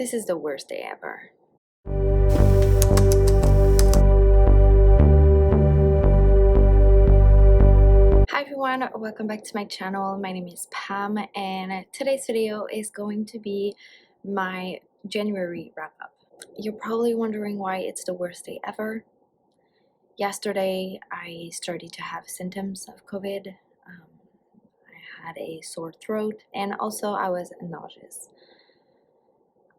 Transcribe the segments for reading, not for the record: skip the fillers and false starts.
This is the worst day ever. Hi everyone, welcome back to my channel. My name is Pam and today's video is going to be my January wrap-up. You're probably wondering why it's the worst day ever. Yesterday I started to have symptoms of COVID. I had a sore throat and also I was nauseous.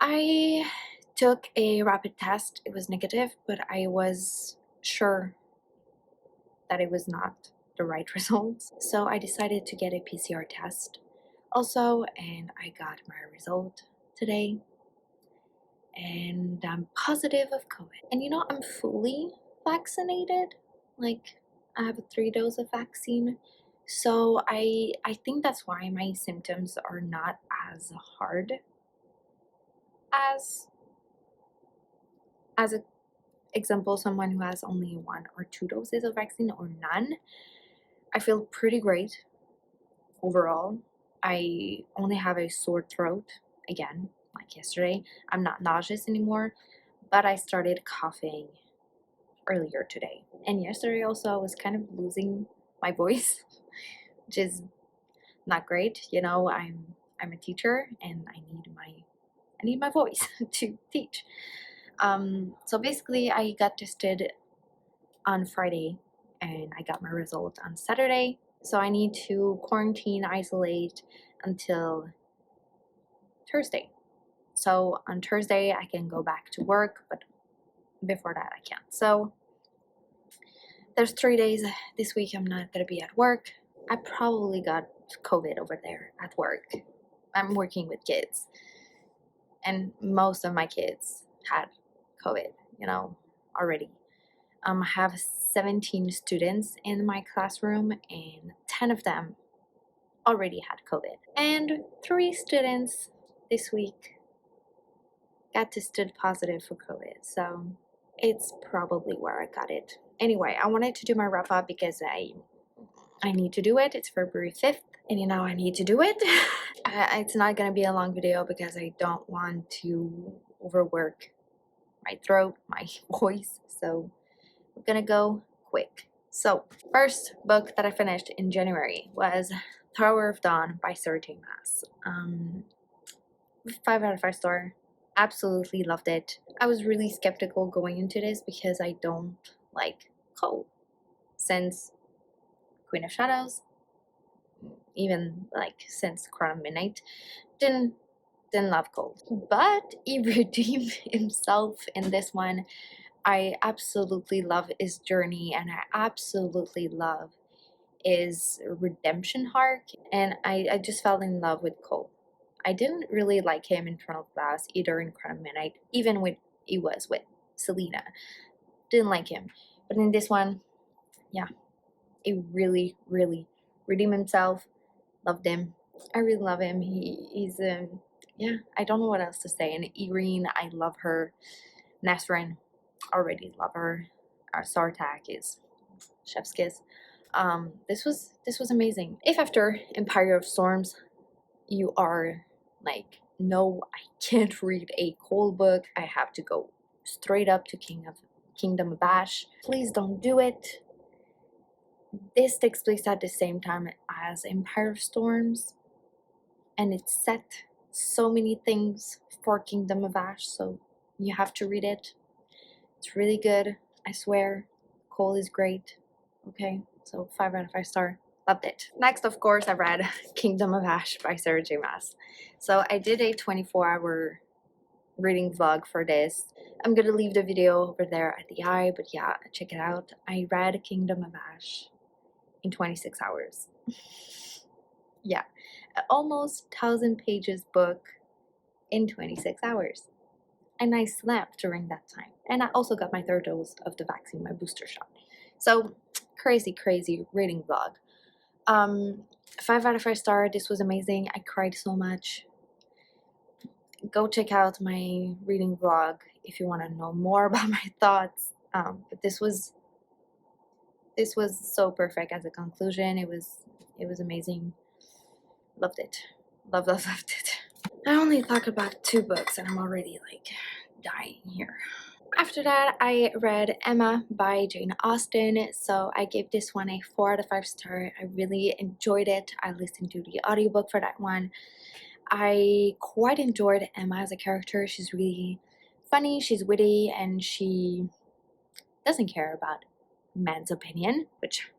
I took a rapid test. It was negative, but I was sure that it was not the right results. So I decided to get a PCR test also, and I got my result today. And I'm positive of COVID. And you know, I'm fully vaccinated. Like, I have 3 doses of vaccine. So I think that's why my symptoms are not as hard as an example, someone who has only 1 or 2 doses of vaccine or none. I feel pretty great overall. I only have a sore throat again, like yesterday. I'm not nauseous anymore, but I started coughing earlier today. And yesterday also I was kind of losing my voice, which is not great. You know, I'm a teacher and I need my voice to teach. So basically I got tested on Friday and I got my result on Saturday. So I need to quarantine, isolate until Thursday. So on Thursday I can go back to work, but before that I can't. So there's 3 days this week I'm not gonna be at work. I probably got COVID over there at work. I'm working with kids and most of my kids had COVID, you know, already. I have 17 students in my classroom and 10 of them already had COVID. And 3 students this week got tested positive for COVID. So it's probably where I got it. Anyway, I wanted to do my wrap up because I need to do it. It's February 5th and you know I need to do it. It's not going to be a long video because I don't want to overwork my throat, my voice. So we're gonna go quick. So first book that I finished in January was Tower of Dawn by Sarah J. Maas. 5 out of 5 star. Absolutely loved it. I was really skeptical going into this because I don't like cold. Since Queen of Shadows, even like since Crown of Midnight, didn't love cold. But he redeemed himself in this one. I absolutely love his journey and I absolutely love his redemption arc, and I just fell in love with Cole. I didn't really like him in Front of Glass either in Crown of Midnight, even when he was with Selena. Didn't like him. But in this one, yeah, he really redeemed himself. Loved him. I really love him. He's yeah, I don't know what else to say. And Irene, I love her. Nasrin, already love her. Our Sartak is chef's kiss. This was amazing. If after Empire of Storms you are like, no, I can't read a cold book, I have to go straight up to Kingdom of Ash, please don't do it. This takes place at the same time as Empire of Storms and it's set so many things for Kingdom of Ash, so you have to read it. It's really good, I swear. Cole is great. Okay, so 5 out of 5 star. Loved it. Next, of course, I read Kingdom of Ash by Sarah J. Maas. So I did a 24-hour reading vlog for this. I'm gonna leave the video over there at the eye, but yeah, check it out. I read Kingdom of Ash in 26 hours. Yeah, almost 1,000 pages book in 26 hours. And I slept during that time. And I also got my 3rd dose of the vaccine, my booster shot. So crazy reading vlog. 5 out of 5 star. This was amazing. I cried so much. Go check out my reading vlog if you want to know more about my thoughts. But this was so perfect as a conclusion. It was amazing. Loved it. Loved it. I only talk about 2 books and I'm already like dying here. After that, I read Emma by Jane Austen, so I gave this one a 4 out of 5 star. I really enjoyed it. I listened to the audiobook for that one. I quite enjoyed Emma as a character. She's really funny, she's witty, and she doesn't care about man's opinion, which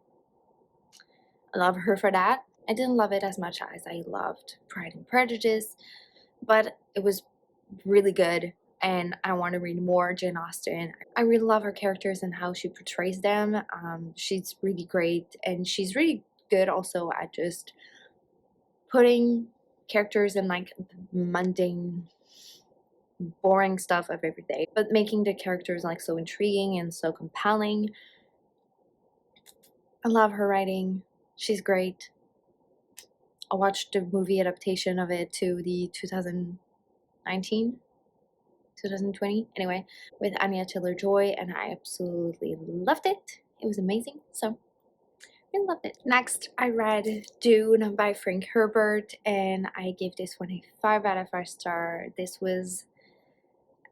I love her for that. I didn't love it as much as I loved Pride and Prejudice, but it was really good and I want to read more Jane Austen. I really love her characters and how she portrays them. She's really great and she's really good also at just putting characters in like mundane, boring stuff of every day, but making the characters like so intriguing and so compelling. I love her writing. She's great. I watched the movie adaptation of it to the 2019 2020 anyway, with Anya Taylor-Joy, and I absolutely loved it. It was amazing, so I loved it. Next, I read Dune by Frank Herbert, and I gave this one a 5 out of 5 star. This was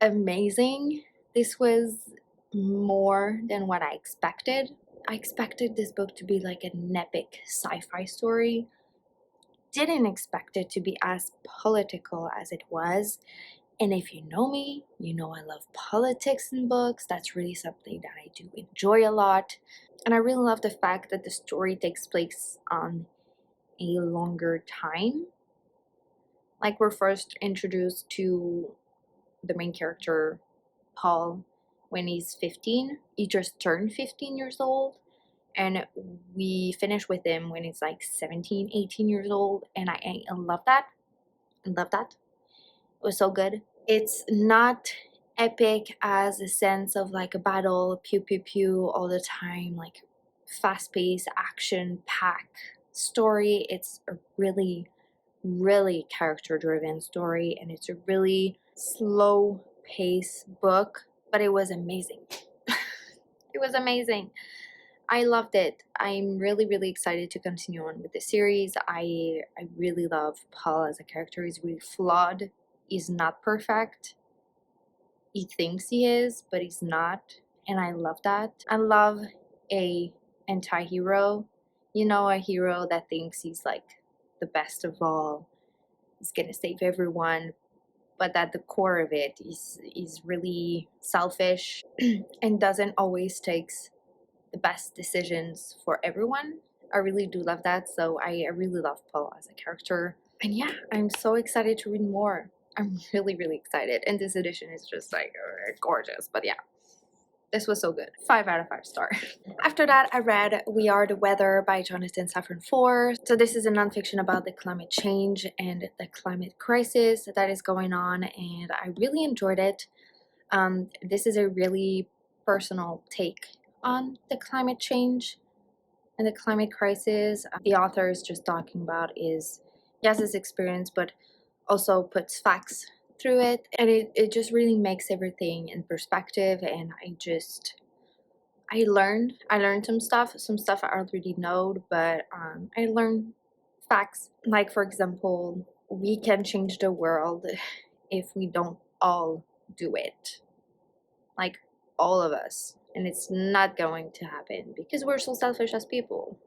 amazing. This was more than what I expected. I expected this book to be like an epic sci-fi story. Didn't expect it to be as political as it was. And if you know me, you know I love politics in books. That's really something that I do enjoy a lot. And I really love the fact that the story takes place on a longer time. Like, we're first introduced to the main character, Paul, when he's 15. He just turned 15 years old. And we finish with him when he's like 17, 18 years old. And I love that. I love that. It was so good. It's not epic as a sense of like a battle, pew pew pew all the time, like fast-paced, action-packed story. It's a really, really character-driven story, and it's a really slow-paced book, but it was amazing. It was amazing. I loved it. I'm really, really excited to continue on with the series. I really love Paul as a character. He's really flawed. He's not perfect. He thinks he is, but he's not. And I love that. I love a anti-hero. You know, a hero that thinks he's like the best of all. He's gonna save everyone. But at the core of it, he's really selfish and doesn't always takes the best decisions for everyone. I really do love that. So I really love Paul as a character. And yeah, I'm so excited to read more. I'm really, really excited. And this edition is just like gorgeous. But yeah, this was so good. 5 out of 5 star. After that, I read We Are the Weather by Jonathan Safran Foer. So this is a nonfiction about the climate change and the climate crisis that is going on. And I really enjoyed it. This is a really personal take on the climate change and the climate crisis. The author is just talking about is, yes, his experience, but also puts facts through it, and it just really makes everything in perspective. And I learned some stuff I already know, but I learned facts, like for example, we can change the world if we don't all do it, like all of us. And it's not going to happen because we're so selfish as people.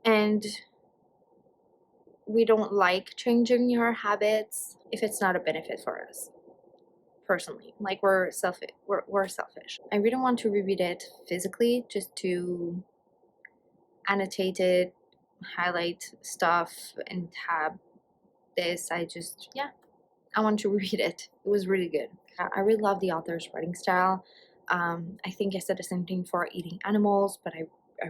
And we don't like changing our habits if it's not a benefit for us. Personally, like we're selfish. We're selfish. I really want to reread it physically just to annotate it, highlight stuff, and tab this. I want to read it. It was really good. I really love the author's writing style. I think I said the same thing for Eating Animals, but I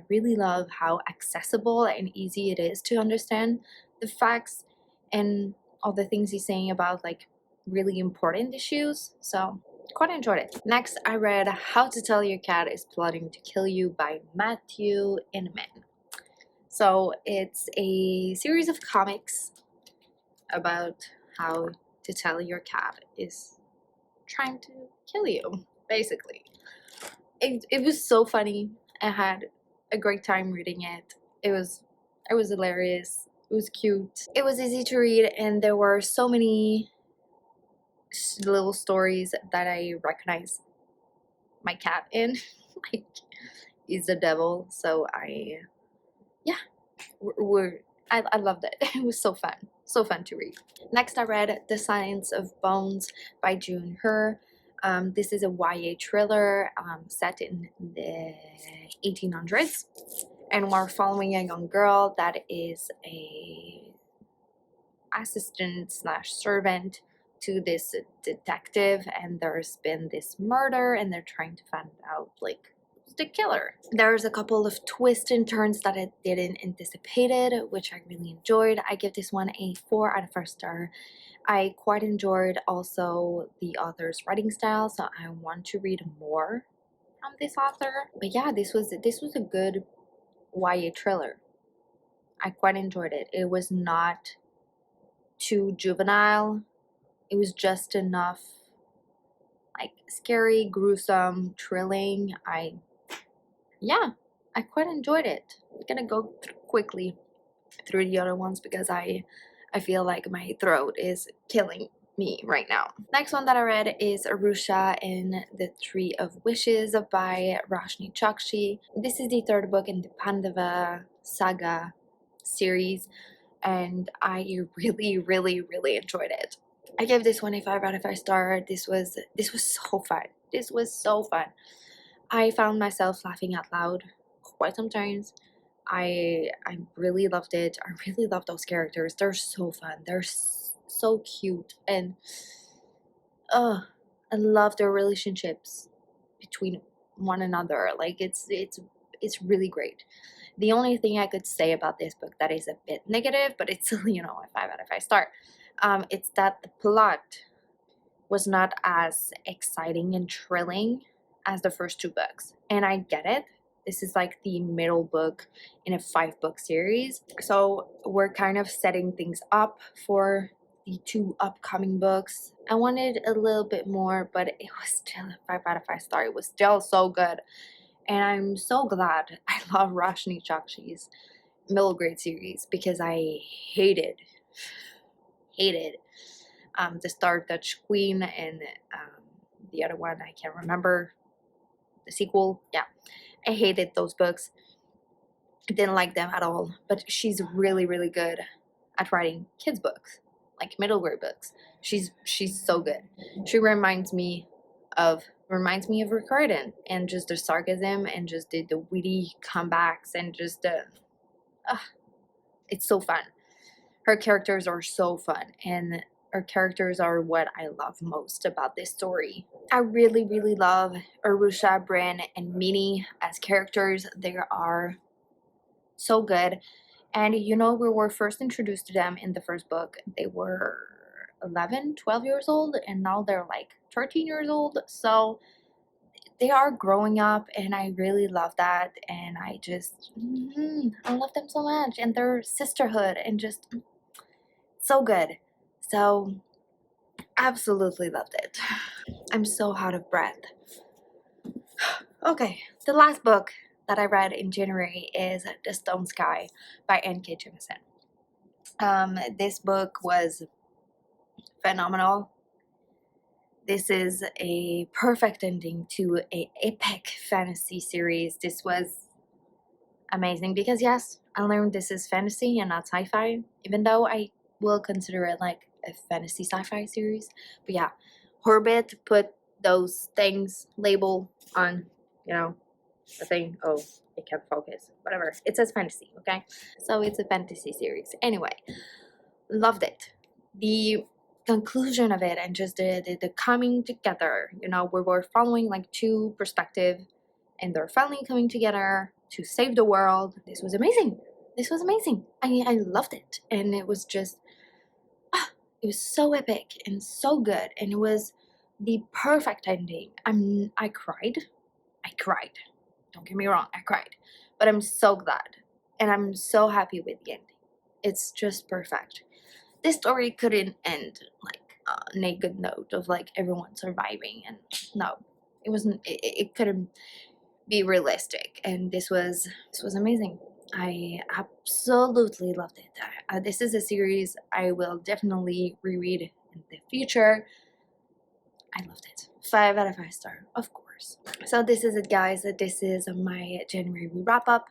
really love how accessible and easy it is to understand the facts and all the things he's saying about like really important issues. So quite enjoyed it. Next, I read How to Tell Your Cat is Plotting to Kill You by Matthew Inman. So it's a series of comics about how to tell your cat is trying to kill you, basically. It was so funny. I had a great time reading it. It was hilarious. It was cute. It was easy to read, and there were so many little stories that I recognize my cat in. Like, he's the devil, so yeah, I loved it. It was so fun to read. Next, I read The Science of Bones by June Her. This is a YA thriller set in the 1800s, and we're following a young girl that is a assistant slash servant to this detective, and there's been this murder, and they're trying to find out like who's the killer. There's a couple of twists and turns that I didn't anticipated, which I really enjoyed. I give this one a 4 out of 5 star. I quite enjoyed also the author's writing style, so I want to read more from this author. But yeah, this was a good YA thriller. I quite enjoyed it. It was not too juvenile. It was just enough like scary, gruesome, thrilling. I quite enjoyed it. I'm gonna go quickly through the other ones because I feel like my throat is killing me right now. Next one that I read is Rusha in the Tree of Wishes by Roshni Chokshi. This is the third book in the Pandava saga series, and I really enjoyed it. I gave this one a 5 out of 5 star. This was so fun. This was so fun. I found myself laughing out loud quite sometimes. I really loved it. I really love those characters. They're so fun. They're so cute, and I love their relationships between one another. Like it's really great. The only thing I could say about this book that is a bit negative, but it's still, a 5 out of 5 star, it's that the plot was not as exciting and thrilling as the first 2 books. And I get it. This is like the middle book in a 5-book series. So we're kind of setting things up for the 2 upcoming books. I wanted a little bit more, but it was still a 5 out of 5 star. It was still so good. And I'm so glad I love Roshni Chokshi's middle grade series because I hated the Star Dutch Queen and the other one, I can't remember, the sequel. Yeah, I hated those books. I didn't like them at all, but she's really good at writing kids books, like middle grade books. She's so good. She reminds me of Ricardo, and just the sarcasm and just the witty comebacks and just it's so fun. Her characters are so fun, and her characters are what I love most about this story. I really love Rusha, Bryn, and Minnie as characters. They are so good. And we were first introduced to them in the first book. They were 11, 12 years old, and now they're like 13 years old. So they are growing up, and I really love that. And I just, I love them so much. And their sisterhood, and just so good. So absolutely loved it. I'm so out of breath. Okay, the last book that I read in January is The Stone Sky by N.K. Jemisin. This book was phenomenal. This is a perfect ending to an epic fantasy series. This was amazing because, yes, I learned this is fantasy and not sci-fi, even though I will consider it like a fantasy sci-fi series. But yeah, Horbit put those things label on, the thing. Oh, it can't focus. Whatever. It says fantasy, okay? So it's a fantasy series. Anyway, loved it. The conclusion of it, and just the coming together, we were following like 2 perspectives, and they're finally coming together to save the world. This was amazing. I loved it, and it was just it was so epic and so good, and it was the perfect ending. I cried. Don't get me wrong, I cried, but I'm so glad, and I'm so happy with the ending. It's just perfect. This story couldn't end like on a good note of like everyone surviving, and no, it wasn't. It couldn't be realistic, and this was amazing. I absolutely loved it. This is a series I will definitely reread in the future. I loved it. 5 out of 5 star, of course. So this is it, guys. This is my January wrap up.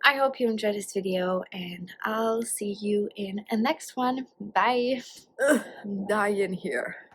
I hope you enjoyed this video, and I'll see you in a next one. Bye. Ugh, I'm dying here.